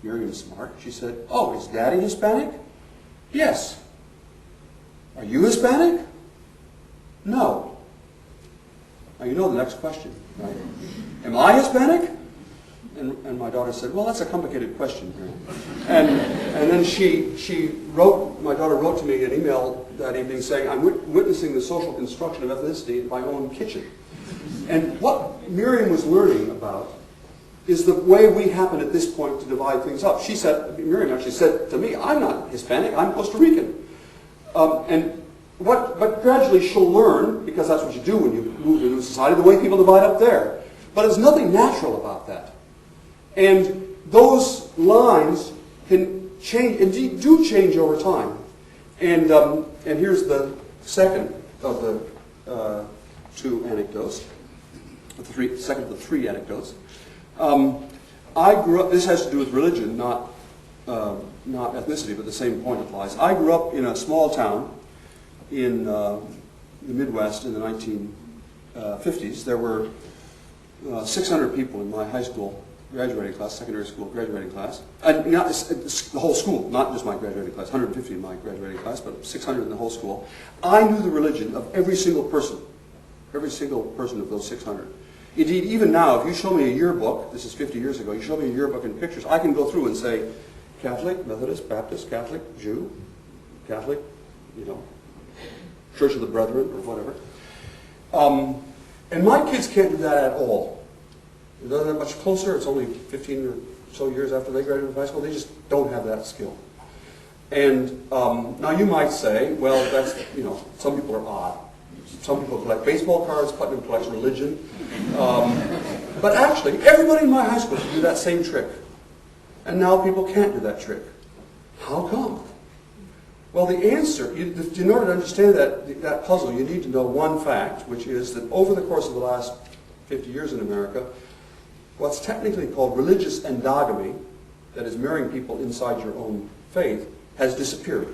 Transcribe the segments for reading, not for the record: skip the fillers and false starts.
Miriam's smart. She said, "Oh, is Daddy Hispanic?" "Yes." "Are you Hispanic?" "No." Now you know the next question, right? "Am I Hispanic?" And my daughter said, "Well, that's a complicated question, Miriam." And then my daughter wrote to me an email that evening saying, "I'm witnessing the social construction of ethnicity in my own kitchen." And what Miriam was learning about is the way we happen at this point to divide things up. Miriam actually said to me, "I'm not Hispanic, I'm Costa Rican." But gradually she'll learn, because that's what you do when you move to a new society, the way people divide up there. But there's nothing natural about that. And those lines can change, indeed do change over time. And here's the second of the two anecdotes, second of the three anecdotes. I grew up, this has to do with religion, not ethnicity, but the same point applies. I grew up in a small town in the Midwest in the 1950s. There were 600 people in my high school graduating class, secondary school graduating class. And the whole school, not just my graduating class, 150 in my graduating class, but 600 in the whole school. I knew the religion of every single person of those 600. Indeed, even now, if you show me a yearbook, this is 50 years ago, you show me a yearbook and pictures, I can go through and say, Catholic, Methodist, Baptist, Catholic, Jew, Catholic, Church of the Brethren, or whatever. And my kids can't do that at all. They're not much closer. It's only 15 or so years after they graduated from high school. They just don't have that skill. And now you might say, well, that's, some people are odd. Some people collect baseball cards, Putnam collects religion. But actually, everybody in my high school could do that same trick. And now people can't do that trick. How come? Well, the answer, in order to understand that puzzle, you need to know one fact, which is that over the course of the last 50 years in America, what's technically called religious endogamy, that is marrying people inside your own faith, has disappeared.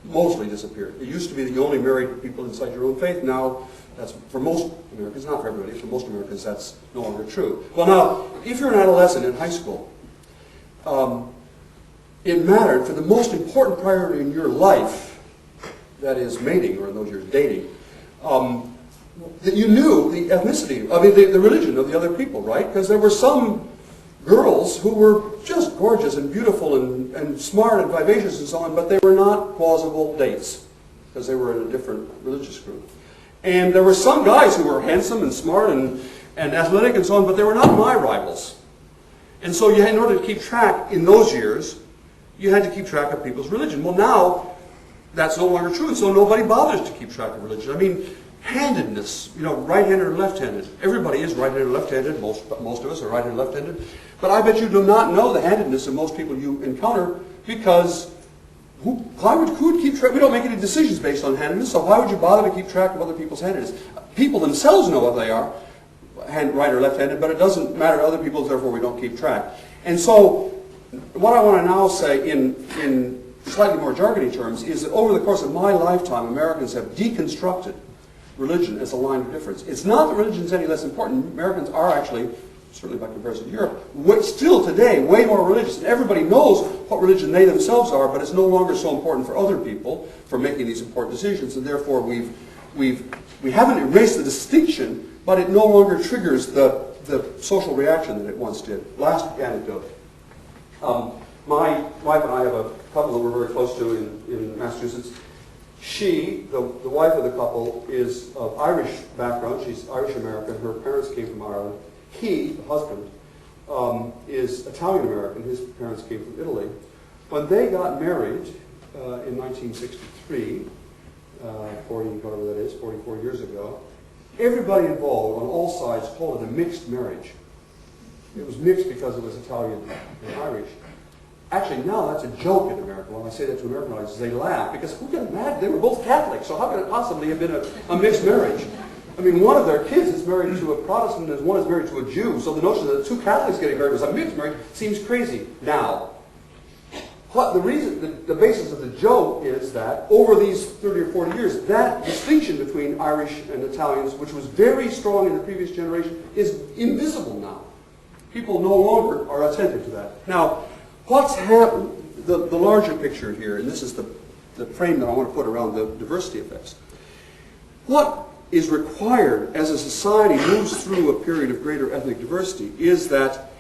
Mostly disappeared. It used to be that you only married people inside your own faith. Now, that's for most Americans, not for everybody, for most Americans that's no longer true. Well now, if you're an adolescent in high school, it mattered for the most important priority in your life, that is mating, or in those years dating, that you knew the ethnicity, the religion of the other people, right? Because there were some girls who were just gorgeous and beautiful and smart and vivacious and so on, but they were not plausible dates because they were in a different religious group. And there were some guys who were handsome and smart and athletic and so on, but they were not my rivals. And so in order to keep track in those years, you had to keep track of people's religion. Well, now that's no longer true, and so nobody bothers to keep track of religion. I mean, handedness, right-handed or left-handed. Everybody is right-handed or left-handed. Most of us are right-handed or left-handed. But I bet you do not know the handedness of most people you encounter because who would keep track? We don't make any decisions based on handedness, so why would you bother to keep track of other people's handedness? People themselves know what they are, right or left-handed, but it doesn't matter to other people, therefore we don't keep track. And so what I want to now say in slightly more jargony terms is that over the course of my lifetime, Americans have deconstructed religion as a line of difference. It's not that religion is any less important. Americans are actually, certainly by comparison to Europe, still today way more religious. And everybody knows what religion they themselves are, but it's no longer so important for other people for making these important decisions. And therefore we haven't erased the distinction, but it no longer triggers the social reaction that it once did. Last anecdote. My wife and I have a couple that we're very close to in Massachusetts. She, the wife of the couple, is of Irish background. She's Irish-American. Her parents came from Ireland. He, the husband, is Italian-American. His parents came from Italy. When they got married in 1963, 44 years ago, everybody involved on all sides called it a mixed marriage. It was mixed because it was Italian and Irish. Actually, now that's a joke in America. When I say that to American audiences, they laugh because who can imagine? They were both Catholics, so how could it possibly have been a mixed marriage? I mean, one of their kids is married to a Protestant and one is married to a Jew, so the notion that two Catholics getting married was a mixed marriage seems crazy now. What the reason, the basis of the joke is that over these 30 or 40 years, that distinction between Irish and Italians, which was very strong in the previous generation, is invisible now. People no longer are attentive to that. Now, What's happened, the larger picture here, and this is the frame that I want to put around the diversity effects. What is required as a society moves through a period of greater ethnic diversity is that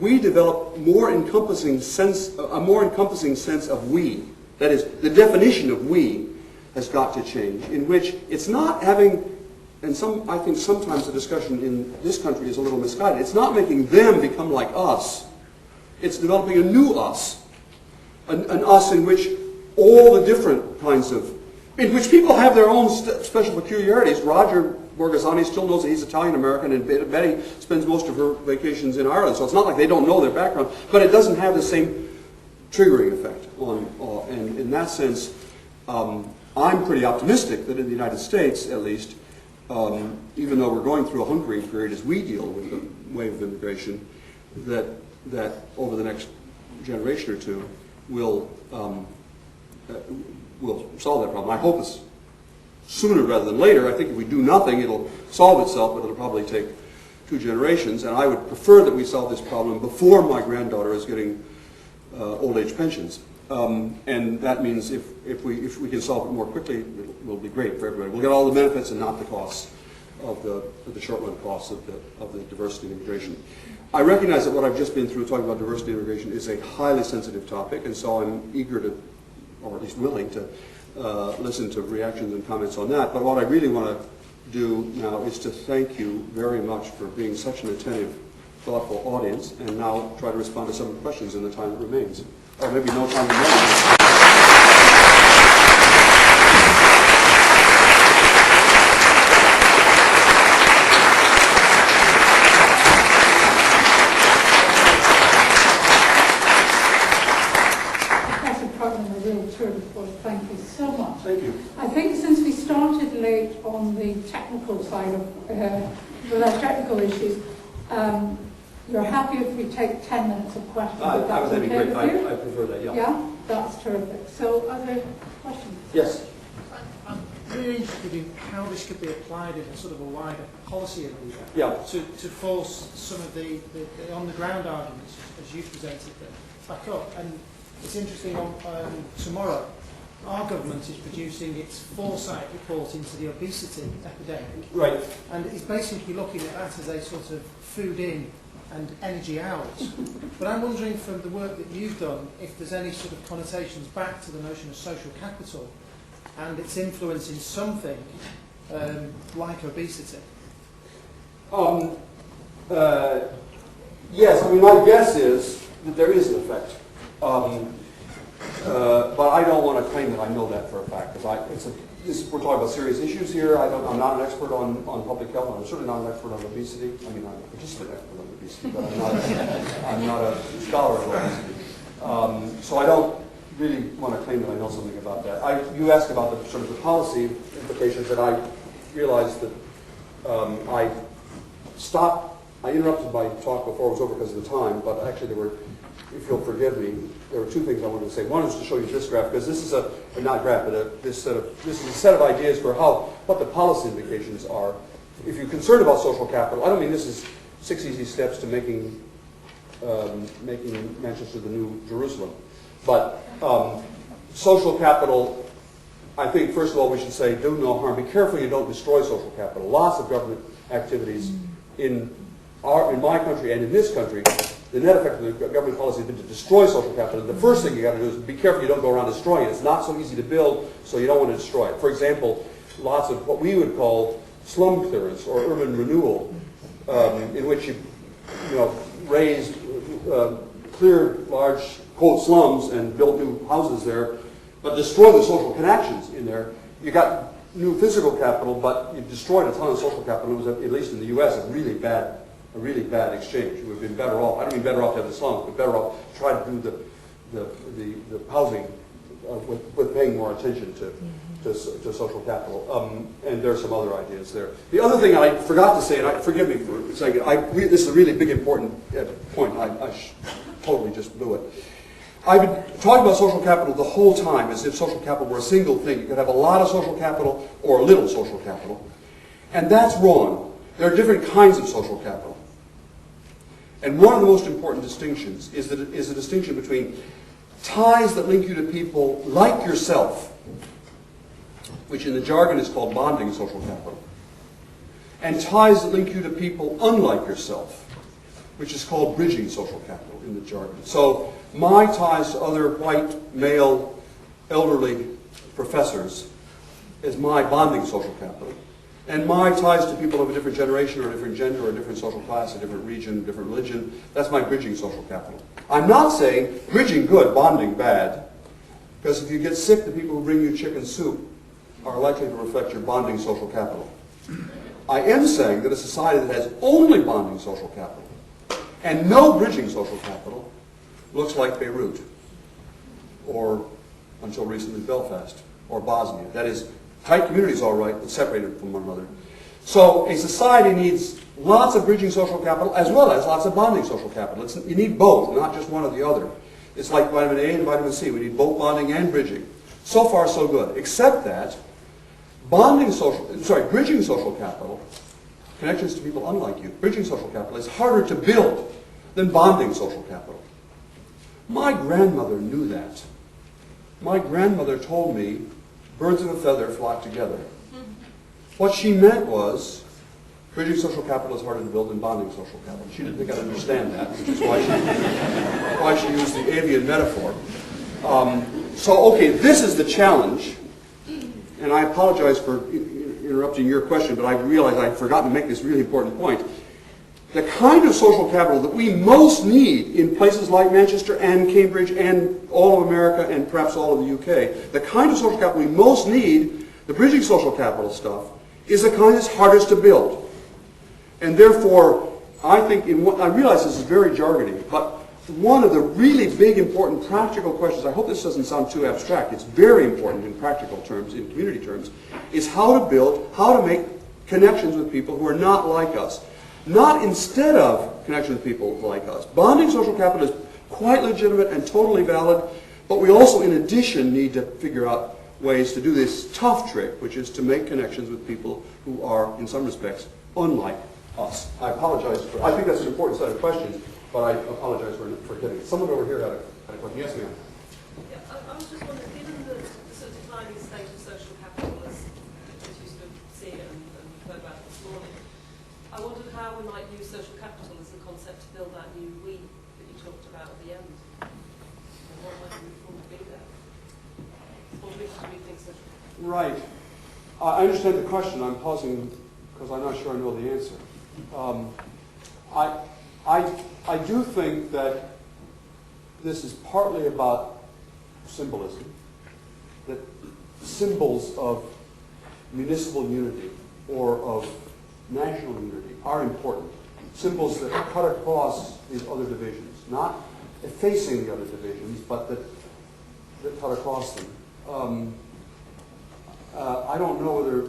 we develop a more encompassing sense of we. That is, the definition of we has got to change, in which it's not having, and I think sometimes the discussion in this country is a little misguided, it's not making them become like us. It's developing a new us. An us in which all the different kinds of, in which people have their own special peculiarities. Roger Borghesani still knows that he's Italian-American, and Betty spends most of her vacations in Ireland, so it's not like they don't know their background, but it doesn't have the same triggering effect on, and in that sense, I'm pretty optimistic that in the United States, at least, even though we're going through a hunkering period as we deal with the wave of immigration, that over the next generation or two will solve that problem. I hope it's sooner rather than later. I think if we do nothing, it'll solve itself, but it'll probably take 2 generations. And I would prefer that we solve this problem before my granddaughter is getting old age pensions. And that means if we can solve it more quickly, it will be great for everybody. We'll get all the benefits and not the costs of the short run costs of the diversity and immigration. I recognize that what I've just been through talking about diversity and immigration is a highly sensitive topic, and so I'm eager to, or at least willing to, listen to reactions and comments on that. But what I really want to do now is to thank you very much for being such an attentive, thoughtful audience, and now try to respond to some of the questions in the time that remains. Or maybe no time remains. Thank you so much. Thank you. I think since we started late on the technical side of the less technical issues, you're happy if we take 10 minutes of questions? That'd be great. I prefer that, yeah. Yeah, that's terrific. So, are there questions? Yes. I'm really interested in how this could be applied in a sort of a wider policy arena. Yeah. To force some of the on-the-ground arguments, as you presented them, back up. And it's interesting, tomorrow, our government is producing its foresight report into the obesity epidemic. Right. And it's basically looking at that as a sort of food in and energy out. But I'm wondering from the work that you've done, if there's any sort of connotations back to the notion of social capital and its influence in something like obesity. Yes, I mean, my guess is that there is an effect. But I don't want to claim that I know that for a fact, because we're talking about serious issues here. I'm not an expert on public health. I'm certainly not an expert on obesity. I mean, I'm a participant expert on obesity, but I'm not a scholar of obesity. So I don't really want to claim that I know something about that. You asked about the sort of the policy implications, and I realized that I interrupted my talk before it was over because of the time, but actually there were, if you'll forgive me, there were 2 things I wanted to say. One is to show you this graph, because this is not graph, but this is a set of ideas for what the policy implications are. If you're concerned about social capital, I don't mean this is 6 easy steps to making Manchester the new Jerusalem, but social capital, I think first of all we should say do no harm. Be careful you don't destroy social capital. Lots of government activities in my country and in this country, the net effect of the government policy has been to destroy social capital. The first thing you got to do is be careful you don't go around destroying it. It's not so easy to build, so you don't want to destroy it. For example, lots of what we would call slum clearance or urban renewal, in which you raised, cleared large quote slums and built new houses there, but destroyed the social connections in there. You got new physical capital, but you destroyed a ton of social capital. It was, at least in the U.S., a really bad exchange. We would have been better off. I don't mean better off to have the slums, but better off to try to do the housing with paying more attention to social capital. And there are some other ideas there. The other thing I forgot to say, and forgive me for saying it, this is a really big important point. I totally just blew it. I've been talking about social capital the whole time as if social capital were a single thing. You could have a lot of social capital or a little social capital. And that's wrong. There are different kinds of social capital. And one of the most important distinctions is the distinction between ties that link you to people like yourself, which in the jargon is called bonding social capital, and ties that link you to people unlike yourself, which is called bridging social capital in the jargon. So my ties to other white, male, elderly professors is my bonding social capital. And my ties to people of a different generation or a different gender or a different social class, a different region, a different religion, that's my bridging social capital. I'm not saying bridging good, bonding bad, because if you get sick, the people who bring you chicken soup are likely to reflect your bonding social capital. I am saying that a society that has only bonding social capital and no bridging social capital looks like Beirut, or until recently Belfast, or Bosnia. That is, tight communities all right, but separated from one another. So a society needs lots of bridging social capital as well as lots of bonding social capital. You need both, not just one or the other. It's like vitamin A and vitamin C. We need both bonding and bridging. So far, so good. Except that bridging social capital, connections to people unlike you, bridging social capital is harder to build than bonding social capital. My grandmother knew that. My grandmother told me, birds of a feather flock together. What she meant was, bridging social capital is harder to build than bonding social capital. She didn't think I'd understand that, which is why she used the avian metaphor. So, okay, this is the challenge. And I apologize for interrupting your question, but I realize I've forgotten to make this really important point. The kind of social capital that we most need in places like Manchester and Cambridge and all of America and perhaps all of the UK, the kind of social capital we most need, the bridging social capital stuff, is the kind that's hardest to build. And therefore, I think, I realize this is very jargony, but one of the really big, important, practical questions, I hope this doesn't sound too abstract, it's very important in practical terms, in community terms, is how to make connections with people who are not like us. Not instead of connections with people like us. Bonding social capital is quite legitimate and totally valid, but we also, in addition, need to figure out ways to do this tough trick, which is to make connections with people who are, in some respects, unlike us. I apologize for, I think that's an important set of questions, but I apologize for getting it. Someone over here had a question. Yes, ma'am. Yeah, I was just wondering, given the sort of declining state of social capital as you sort of see it and heard about it this morning, I wondered how we might use social capital as a concept to build that new we that you talked about at the end. And what might be there? Or do we rethink social capital? Right. I understand the question. I'm pausing because I'm not sure I know the answer. I do think that this is partly about symbolism, that symbols of municipal unity or of national unity are important. Symbols that cut across these other divisions, not effacing the other divisions, but that cut across them. I don't know whether